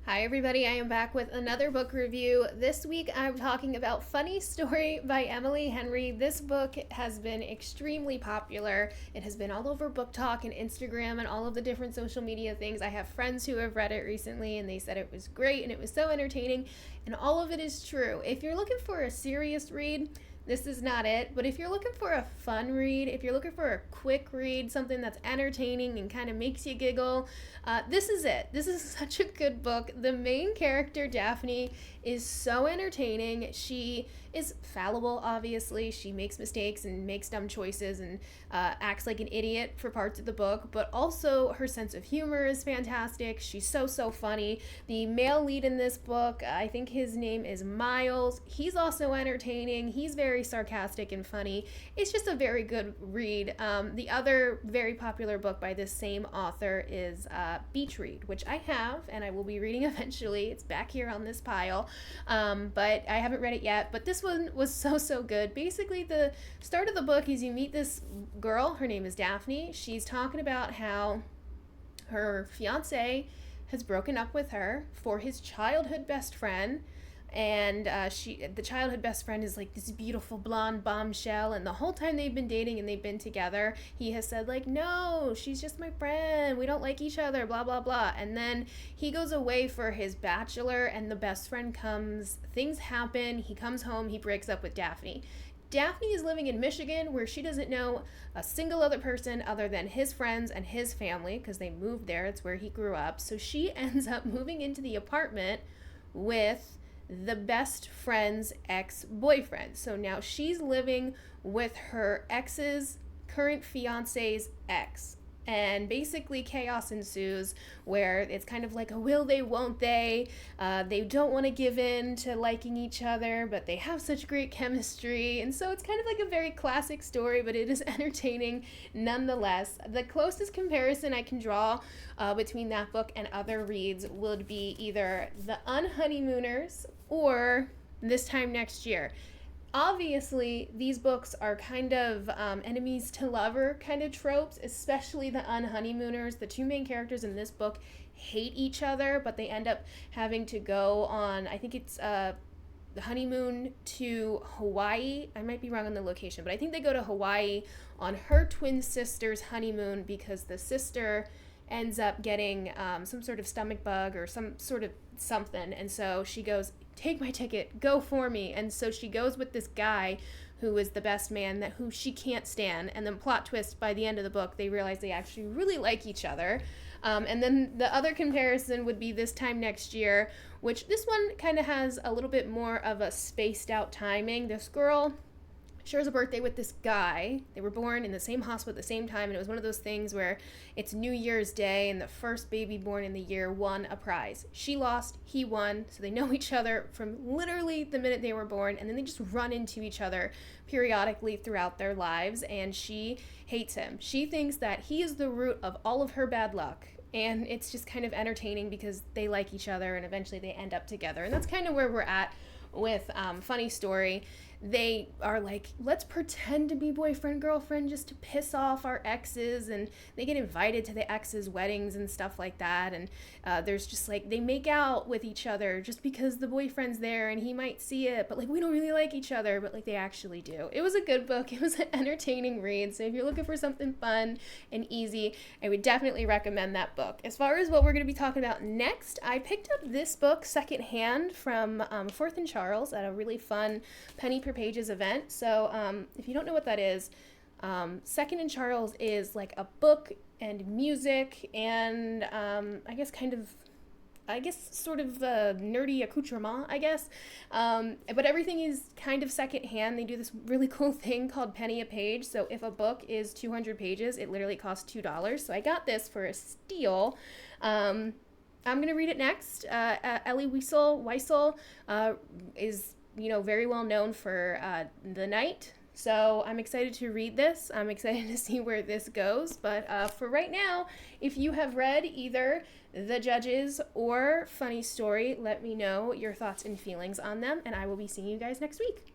Hi, everybody. I am back with another book review. This week, I'm talking about Funny Story by Emily Henry. This book has been extremely popular. It has been all over Book Talk and Instagram and all of the different social media things. I have friends who have read it recently, and they said it was great and it was so entertaining, and all of it is true. If you're looking for a serious read, this is not it. But if you're looking for a fun read, if you're looking for a quick read, something that's entertaining and kind of makes you giggle, this is it. This is such a good book. The main character, Daphne, is so entertaining. She is fallible, obviously. She makes mistakes and makes dumb choices and acts like an idiot for parts of the book, but also her sense of humor is fantastic. She's so funny. The male lead in this book, I think his name is Miles. He's also entertaining. He's very sarcastic and funny. It's just a very good read. The other very popular book by this same author is Beach Read, which I have and I will be reading eventually. It's back here on this pile, but I haven't read it yet. But this one was so good. Basically, the start of the book is you meet this girl. Her name is Daphne. She's talking about how her fiance has broken up with her for his childhood best friend, and the childhood best friend is like this beautiful blonde bombshell, and the whole time they've been dating and they've been together, he has said like, no, she's just my friend, we don't like each other, blah blah blah. And then he goes away for his bachelor, and the best friend comes, things happen, he comes home, he breaks up with Daphne. Daphne is living in Michigan, where she doesn't know a single other person other than his friends and his family, because they moved there. It's where he grew up. So she ends up moving into the apartment with the best friend's ex-boyfriend. So now she's living with her ex's current fiance's ex. And basically chaos ensues, where it's kind of like a will they, won't they. They don't want to give in to liking each other, but they have such great chemistry. And so it's kind of like a very classic story, but it is entertaining nonetheless. The closest comparison I can draw between that book and other reads would be either The Unhoneymooners or This Time Next Year. Obviously, these books are kind of enemies to lover kind of tropes, especially The Unhoneymooners. The two main characters in this book hate each other, but they end up having to go on, I think it's the honeymoon to Hawaii. I might be wrong on the location, but I think they go to Hawaii on her twin sister's honeymoon, because the sister ends up getting some sort of stomach bug or some sort of something, and so she goes, take my ticket, go for me. And so she goes with this guy who is the best man, who she can't stand, and then plot twist, by the end of the book they realize they actually really like each other. And then the other comparison would be This Time Next Year, which this one kind of has a little bit more of a spaced out timing. This girl shares a birthday with this guy. They were born in the same hospital at the same time, and it was one of those things where it's New Year's Day and the first baby born in the year won a prize. She lost, he won, so they know each other from literally the minute they were born, and then they just run into each other periodically throughout their lives, and she hates him. She thinks that he is the root of all of her bad luck. And it's just kind of entertaining because they like each other and eventually they end up together. And that's kind of where we're at with Funny Story. They are like, let's pretend to be boyfriend girlfriend just to piss off our exes, and they get invited to the exes' weddings and stuff like that. And there's just like, they make out with each other just because the boyfriend's there and he might see it, but like, we don't really like each other, but like, they actually do. It was a good book. It was an entertaining read. So if you're looking for something fun and easy, I would definitely recommend that book. As far as what we're going to be talking about next, I picked up this book secondhand from Firth and Charles at a really fun Penny Per Pages event. So if you don't know what that is, Second and Charles is like a book and music and I guess sort of nerdy accoutrement, I guess. But everything is kind of secondhand. They do this really cool thing called penny a page. So if a book is 200 pages, it literally costs $2. So I got this for a steal. I'm going to read it next. Elie Wiesel is, very well known for The Night. So I'm excited to read this. I'm excited to see where this goes. But for right now, if you have read either The Judges or Funny Story, let me know your thoughts and feelings on them, and I will be seeing you guys next week.